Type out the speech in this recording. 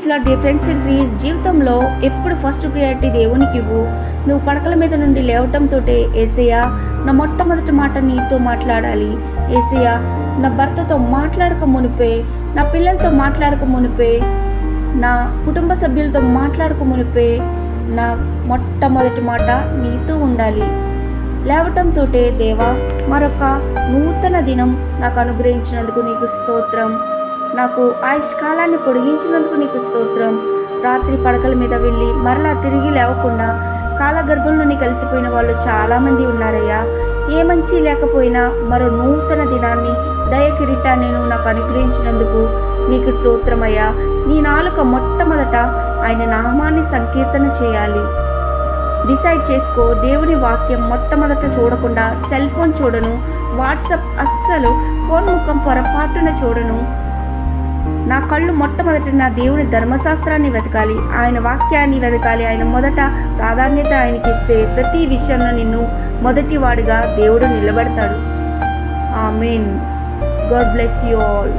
ప్రైజ్లా dear friends and please జీవితంలో ఎప్పుడు first priority దేవునికి ఇవ్వు. నువ్వు పడకల మీద నుండి లేవటంతో యేసయ్యా నా మొట్టమొదటి మాట నీతో మాట్లాడాలి. యేసయ్యా నా భర్తతో మాట్లాడక మునిపే, నా పిల్లలతో మాట్లాడక మునిపే, నా కుటుంబ సభ్యులతో మాట్లాడక మునిపే నా మొట్టమొదటి మాట నీతో ఉండాలి. లేవటంతో దేవా మరొక నూతన దినం నాకు అనుగ్రహించినందుకు నీకు స్తోత్రం. నాకు ఆయుష్కాలాన్ని పొడిగించినందుకు నీకు స్తోత్రం. రాత్రి పడకల మీద వెళ్ళి మరలా తిరిగి లేవకుండా కాలగర్భంలోని కలిసిపోయిన వాళ్ళు చాలామంది ఉన్నారయ్యా. ఏ మంచి లేకపోయినా మరో నూతన దినాన్ని దయ కిరీటాన్ని నాకు అనుగ్రహించినందుకు నీకు స్తోత్రమయ్యా. నీ నాలుక మొట్టమొదట ఆయన నామాన్ని సంకీర్తన చేయాలి. డిసైడ్ చేసుకో. దేవుని వాక్యం మొట్టమొదట చూడకుండా సెల్ ఫోన్ చూడను, వాట్సాప్ అస్సలు ఫోన్ ముఖం పొరపాటున చూడను. నా కళ్ళు మొట్టమొదట నా దేవుని ధర్మశాస్త్రాన్ని వెతకాలి, ఆయన వాక్యాన్ని వెతకాలి. ఆయన మొదట ప్రాధాన్యత ఆయనకి ఇస్తే ప్రతి విషయంలో నిన్ను మొదటివాడిగా దేవుడు నిలబెడతాడు. Amen. God bless you all.